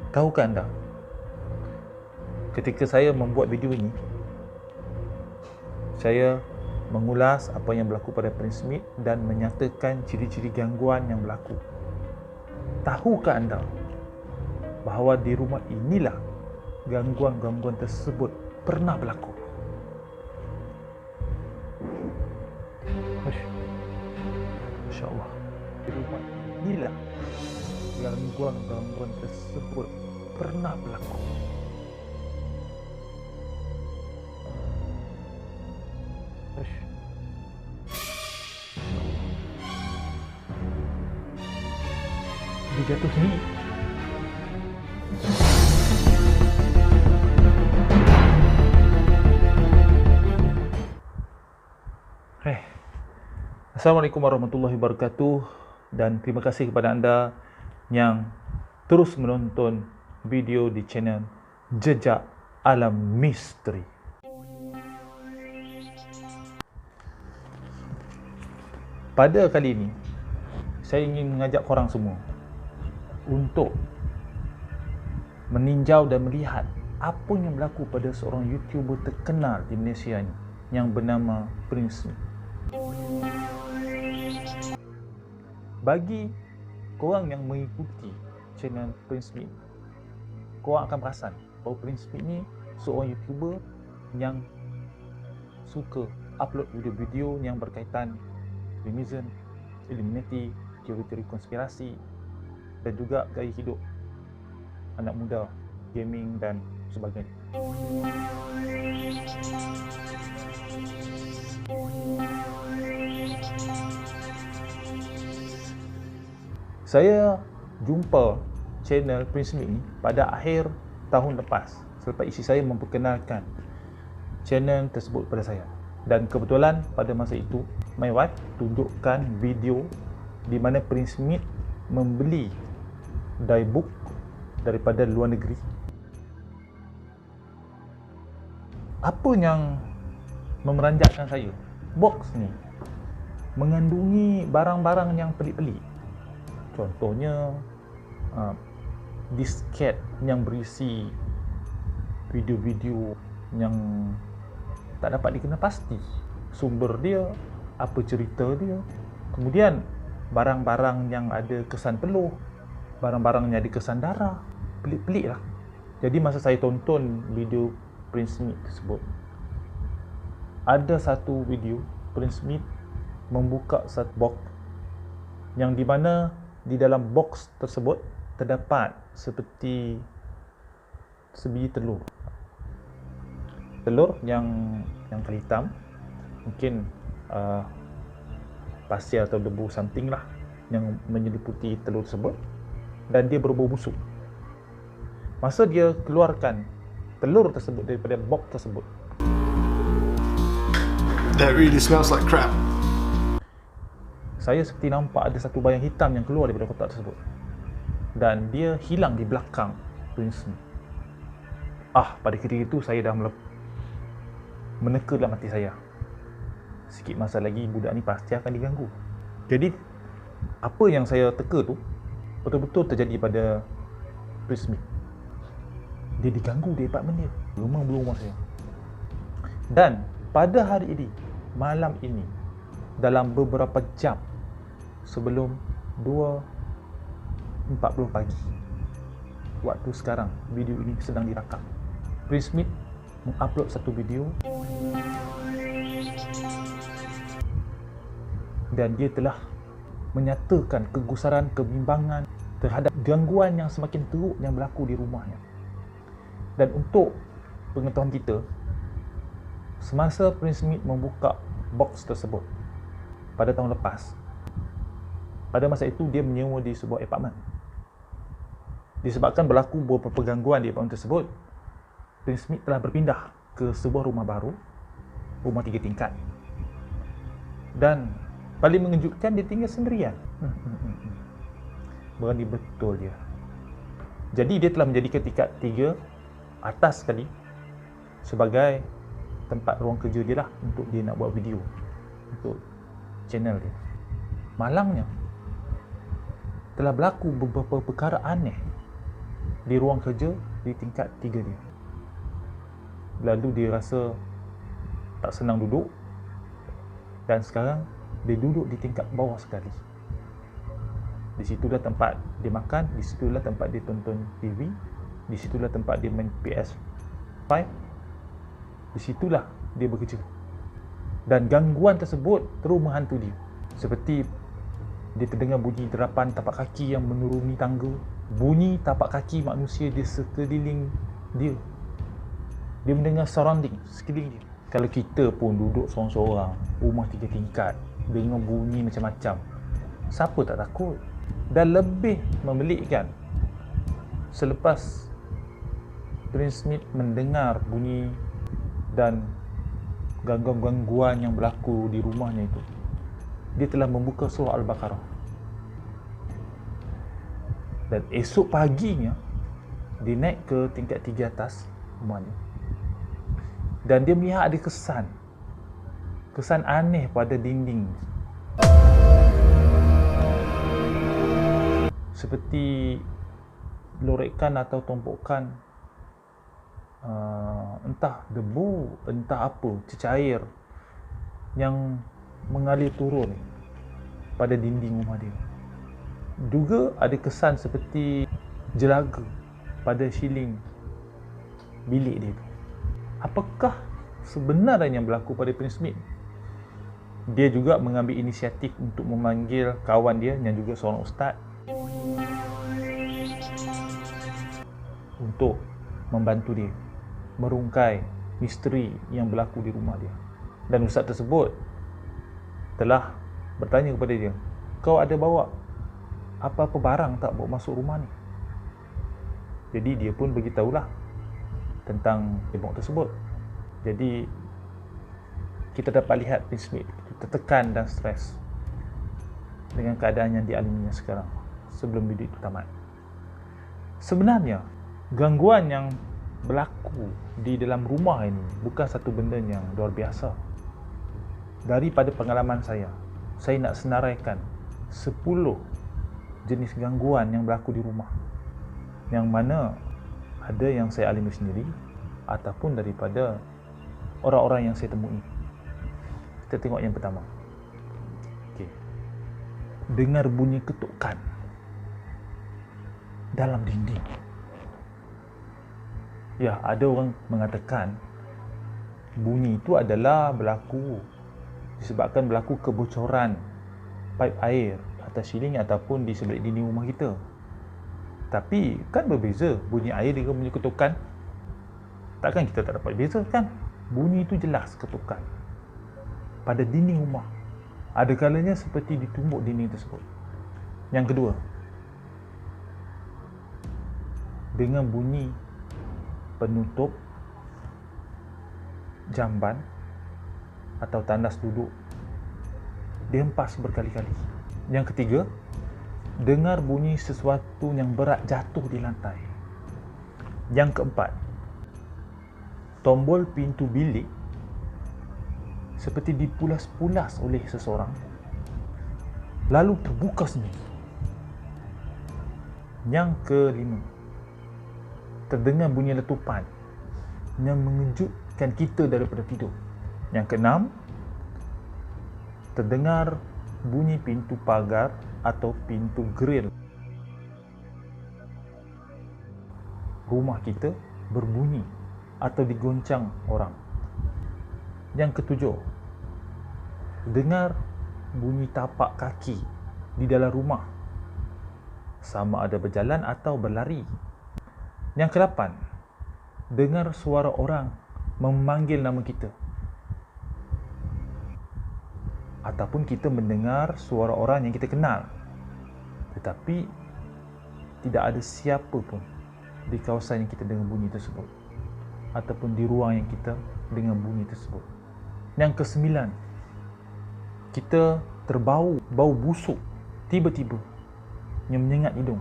Tahukah anda, ketika saya membuat video ini, saya mengulas apa yang berlaku pada Prince Smith dan menyatakan ciri-ciri gangguan yang berlaku. Tahukah anda bahawa di rumah inilah gangguan-gangguan tersebut pernah berlaku? Masya Allah, di rumah inilah gangguan-gangguan tersebut pernah berlaku. Dia jatuh sendiri. Assalamualaikum warahmatullahi wabarakatuh, dan terima kasih kepada anda yang terus menonton video di channel Jejak Alam Misteri. Pada kali ini, saya ingin mengajak korang semua untuk meninjau dan melihat apa yang berlaku pada seorang YouTuber terkenal di Malaysia ni yang bernama Prince Smith. Bagi korang yang mengikuti channel Prince Smith, korang akan perasan bahawa Prince Smith ni seorang YouTuber yang suka upload video-video yang berkaitan Freemason, Illuminati, teori-teori konspirasi dan juga gaya hidup anak muda, gaming dan sebagainya. Saya jumpa channel Prince Smith ni pada akhir tahun lepas, selepas isteri saya memperkenalkan channel tersebut pada saya. Dan kebetulan pada masa itu, my wife tunjukkan video di mana Prince Smith membeli diebook daripada luar negeri. Apa yang memeranjatkan saya? Box ni mengandungi barang-barang yang pelik-pelik. Contohnya disket yang berisi video-video yang tak dapat dikenal pasti sumber dia, apa cerita dia. Kemudian barang-barang yang ada kesan peluh, barang-barang yang ada kesan darah, pelik-pelik lah. Jadi masa saya tonton video Prince Smith tersebut, ada satu video Prince Smith membuka satu box yang di mana di dalam box tersebut terdapat seperti sebiji telur. Telur yang hitam, mungkin pasir atau debu something lah yang menyeliputi telur tersebut, dan dia berbau busuk. Masa dia keluarkan telur tersebut daripada box tersebut, that really smells like crap. saya seperti nampak ada satu bayang hitam yang keluar daripada kotak tersebut, dan dia hilang di belakang Prince Smith. Pada ketika itu saya dah meneka dalam hati saya, sikit masa lagi budak ni pasti akan diganggu. Jadi apa yang saya teka tu betul-betul terjadi pada Prince Smith. Dia diganggu di apartmen dia, rumah saya. Dan pada hari ini, malam ini, dalam beberapa jam sebelum 2:40 pagi waktu sekarang video ini sedang dirakam, Prince Smith mengupload satu video dan dia telah menyatakan kegusaran, kebimbangan terhadap gangguan yang semakin teruk yang berlaku di rumahnya. Dan untuk pengetahuan kita, semasa Prince Smith membuka box tersebut pada tahun lepas, pada masa itu dia menyewa di sebuah apartmen. Disebabkan berlaku beberapa gangguan di apartmen tersebut, Prince Smith telah berpindah ke sebuah rumah baru, rumah 3 tingkat. Dan paling mengejutkan, dia tinggal sendirian. Berani betul dia. Jadi dia telah menjadikan tingkat 3 atas sekali sebagai tempat ruang kerja dia lah, untuk dia nak buat video untuk channel dia. Malangnya telah berlaku beberapa perkara aneh di ruang kerja di tingkat 3 dia. Lalu dia rasa tak senang duduk, dan sekarang dia duduk di tingkat bawah sekali. Di situlah tempat dia makan, di situlah tempat dia tonton TV, di situlah tempat dia main PS5, di situlah dia bekerja. Dan gangguan tersebut terus menghantu dia. Seperti dia terdengar bunyi derapan tapak kaki yang menuruni tangga, bunyi tapak kaki manusia di sekeliling dia. Dia mendengar surrounding sekeliling dia. Kalau kita pun duduk seorang-seorang, rumah 3 tingkat, dengar bunyi macam-macam, siapa tak takut? Dan lebih memelikkan, selepas Prince Smith mendengar bunyi dan gangguan-gangguan yang berlaku di rumahnya itu, dia telah membuka surah Al-Baqarah. Dan esok paginya, dia naik ke tingkat 3 atas rumahnya. Dan dia melihat ada kesan aneh pada dinding. Seperti lorekan atau tompokan, entah debu, entah apa, cecair yang mengalir turun pada dinding rumah dia. Juga ada kesan seperti jelaga pada siling bilik dia. Apakah sebenarnya yang berlaku pada Prince Smith? Dia juga mengambil inisiatif untuk memanggil kawan dia yang juga seorang ustaz untuk membantu dia merungkai misteri yang berlaku di rumah dia. Dan ustaz tersebut telah bertanya kepada dia, kau ada bawa apa-apa barang tak bawa masuk rumah ni? Jadi dia pun beritahulah tentang tembok tersebut. Jadi kita dapat lihat Prince Smith tertekan dan stres dengan keadaan yang dialaminya sekarang sebelum video itu tamat. Sebenarnya gangguan yang berlaku di dalam rumah ini bukan satu benda yang luar biasa. Daripada pengalaman saya nak senaraikan 10 jenis gangguan yang berlaku di rumah, yang mana ada yang saya alami sendiri ataupun daripada orang-orang yang saya temui. Kita tengok yang pertama. Okey. Dengar bunyi ketukan dalam dinding. Ya, ada orang mengatakan bunyi itu adalah berlaku disebabkan berlaku kebocoran paip air atas siling ataupun di sebelah dinding rumah kita. Tapi kan berbeza bunyi air dengan bunyi ketukan. Takkan kita tak dapat beza kan? Bunyi itu jelas ketukan pada dinding rumah. Ada kalanya seperti ditumbuk dinding tersebut. Yang kedua, dengan bunyi penutup jamban atau tandas duduk dihempas berkali-kali. Yang ketiga, dengar bunyi sesuatu yang berat jatuh di lantai. Yang keempat, tombol pintu bilik seperti dipulas-pulas oleh seseorang lalu terbuka sendiri. Yang kelima, terdengar bunyi letupan yang mengejutkan kita daripada tidur. Yang keenam, terdengar bunyi pintu pagar atau pintu grill rumah kita berbunyi atau digoncang orang. Yang ketujuh, dengar bunyi tapak kaki di dalam rumah, sama ada berjalan atau berlari. Yang ke-8, dengar suara orang memanggil nama kita, ataupun kita mendengar suara orang yang kita kenal tetapi tidak ada siapa pun di kawasan yang kita dengar bunyi tersebut ataupun di ruang yang kita dengar bunyi tersebut. Yang ke-9, kita terbau bau busuk tiba-tiba yang menyengat hidung,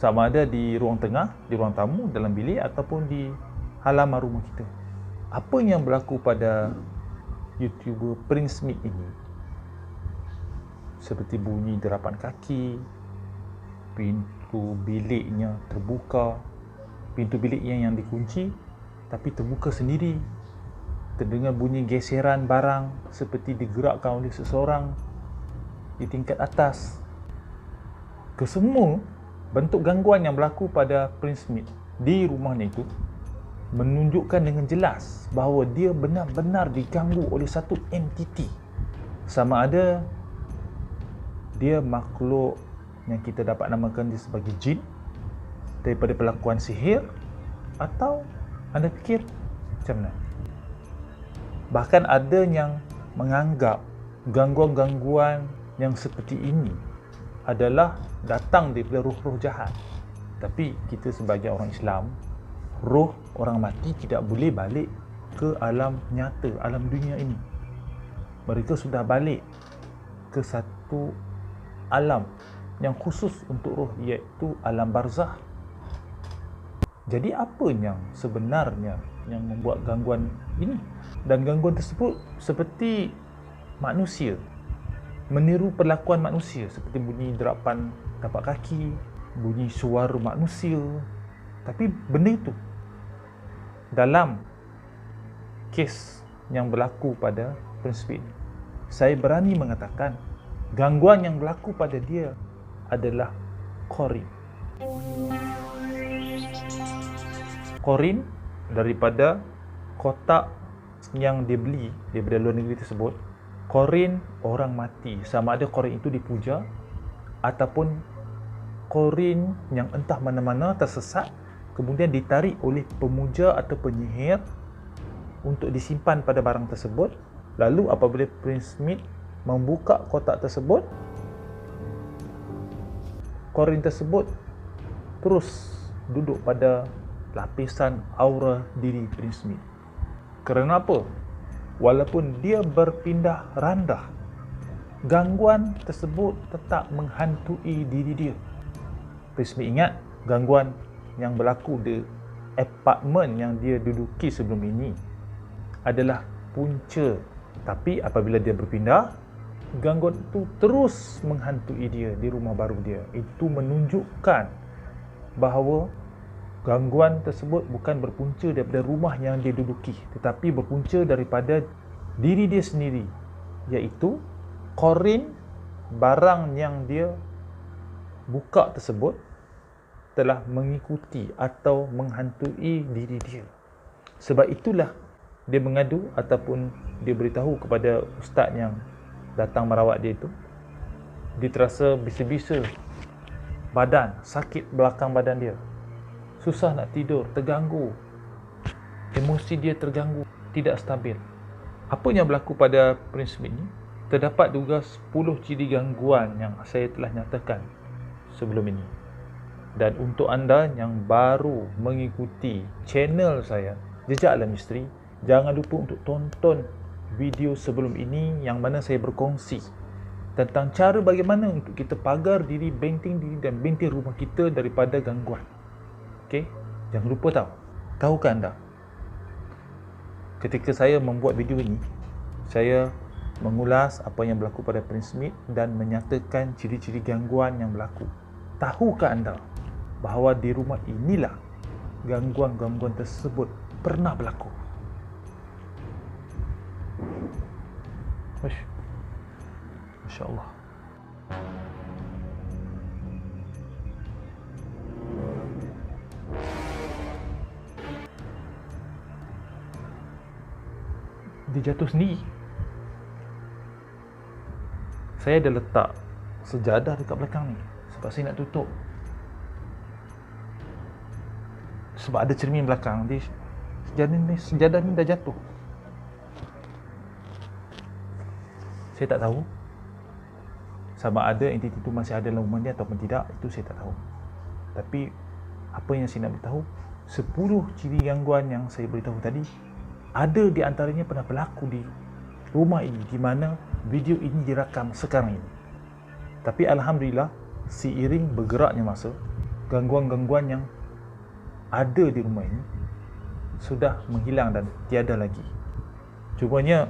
sama ada di ruang tengah, di ruang tamu, dalam bilik ataupun di halaman rumah kita. Apa yang berlaku pada YouTuber Prince Smith ini, seperti bunyi derapan kaki, pintu biliknya terbuka, pintu biliknya yang dikunci tapi terbuka sendiri. Terdengar bunyi geseran barang seperti digerakkan oleh seseorang di tingkat atas. Kesemua bentuk gangguan yang berlaku pada Prince Smith di rumahnya itu menunjukkan dengan jelas bahawa dia benar-benar diganggu oleh satu entiti. Sama ada dia makhluk yang kita dapat namakan dia sebagai jin daripada pelakuan sihir, atau anda fikir macam mana? Bahkan ada yang menganggap gangguan-gangguan yang seperti ini adalah datang daripada roh-roh jahat. Tapi kita sebagai orang Islam, roh orang mati tidak boleh balik ke alam nyata, alam dunia ini. Mereka sudah balik ke satu alam yang khusus untuk roh, iaitu alam barzakh. Jadi apa yang sebenarnya yang membuat gangguan ini? Dan gangguan tersebut seperti manusia, meniru perlakuan manusia, seperti bunyi derapan tapak kaki, bunyi suara manusia. Tapi benda itu dalam kes yang berlaku pada Prince Smith, saya berani mengatakan gangguan yang berlaku pada dia adalah Qorin. Qorin daripada kotak yang dia beli daripada luar negeri tersebut. Qorin orang mati, sama ada Qorin itu dipuja ataupun Qorin yang entah mana-mana tersesat kemudian ditarik oleh pemuja atau penyihir untuk disimpan pada barang tersebut. Lalu apabila Prince Smith membuka kotak tersebut, Qorin tersebut terus duduk pada lapisan aura diri Prince Smith. Kerana apa? Walaupun dia berpindah randah, gangguan tersebut tetap menghantui diri dia. Prince Smith ingat gangguan yang berlaku di apartmen yang dia duduki sebelum ini adalah punca. Tapi apabila dia berpindah, gangguan itu terus menghantui dia di rumah baru dia. Itu menunjukkan bahawa gangguan tersebut bukan berpunca daripada rumah yang dia duduki, tetapi berpunca daripada diri dia sendiri, iaitu Qorin, barang yang dia buka tersebut telah mengikuti atau menghantui diri dia. Sebab itulah dia mengadu ataupun dia beritahu kepada ustaz yang datang merawat dia itu, dia terasa bisa-bisa badan, sakit belakang badan dia, susah nak tidur, terganggu, emosi dia terganggu, tidak stabil. Apa yang berlaku pada Prince Smith ni? Terdapat juga 10 ciri gangguan yang saya telah nyatakan sebelum ini. Dan untuk anda yang baru mengikuti channel saya, Jejak Alam Misteri, jangan lupa untuk tonton video sebelum ini yang mana saya berkongsi tentang cara bagaimana untuk kita pagar diri, benteng diri dan benteng rumah kita daripada gangguan. Okey, jangan lupa tahu. Tahukah anda, ketika saya membuat video ini, saya mengulas apa yang berlaku pada Prince Smith dan menyatakan ciri-ciri gangguan yang berlaku. Tahukah anda bahawa di rumah inilah gangguan-gangguan tersebut pernah berlaku? Masya Allah. Dia jatuh sendiri. Saya dah letak sejadah dekat belakang ni sebab saya nak tutup. Sebab ada cermin belakang, dia sejadah ni dah jatuh. Saya tak tahu sama ada entiti itu masih ada dalam rumah dia ataupun tidak, itu saya tak tahu. Tapi apa yang saya nak beritahu, 10 ciri gangguan yang saya beritahu tadi, ada di antaranya pernah berlaku di rumah ini di mana video ini dirakam sekarang ini. Tapi alhamdulillah, seiring bergeraknya masa, gangguan-gangguan yang ada di rumah ini sudah menghilang dan tiada lagi. Cumanya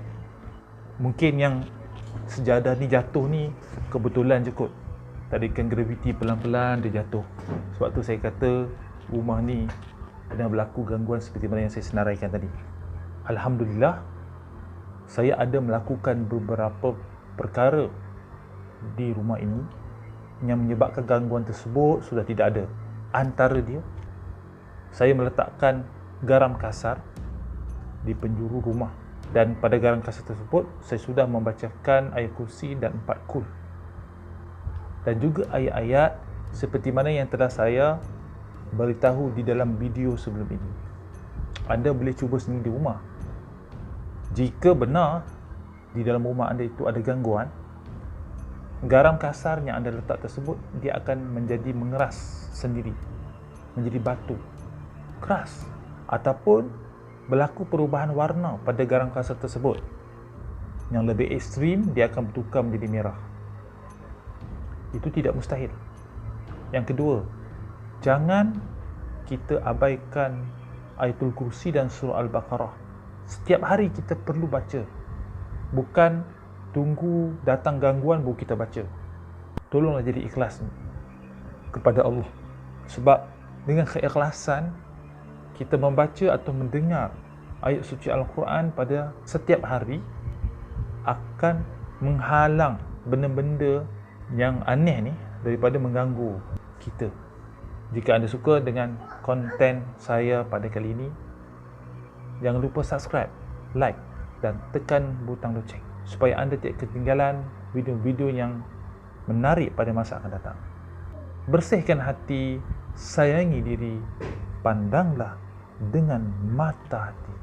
mungkin yang sejadah ni jatuh ni kebetulan je kot, tarikan graviti pelan-pelan dia jatuh. Sebab tu saya kata rumah ni kena berlaku gangguan seperti mana yang saya senaraikan tadi. Alhamdulillah, saya ada melakukan beberapa perkara di rumah ini yang menyebabkan gangguan tersebut sudah tidak ada. Antara dia, saya meletakkan garam kasar di penjuru rumah, dan pada garam kasar tersebut saya sudah membacakan ayat kursi dan 4 kul, dan juga ayat-ayat seperti mana yang telah saya beritahu di dalam video sebelum ini. Anda boleh cuba sendiri di rumah. Jika benar di dalam rumah anda itu ada gangguan, garam kasar yang anda letak tersebut dia akan menjadi mengeras sendiri, menjadi batu keras, ataupun berlaku perubahan warna pada garam kasar tersebut. Yang lebih ekstrim, dia akan bertukar menjadi merah. Itu tidak mustahil. Yang kedua, jangan kita abaikan Ayatul Kursi dan Surah Al-Baqarah. Setiap hari kita perlu baca. Bukan tunggu datang gangguan baru kita baca. Tolonglah jadi ikhlas kepada Allah. Sebab dengan keikhlasan kita membaca atau mendengar ayat suci Al-Quran pada setiap hari akan menghalang benda-benda yang aneh ni daripada mengganggu kita. Jika anda suka dengan konten saya pada kali ini, jangan lupa subscribe, like dan tekan butang loceng supaya anda tidak ketinggalan video-video yang menarik pada masa akan datang. Bersihkan hati, sayangi diri, pandanglah dengan mata hati.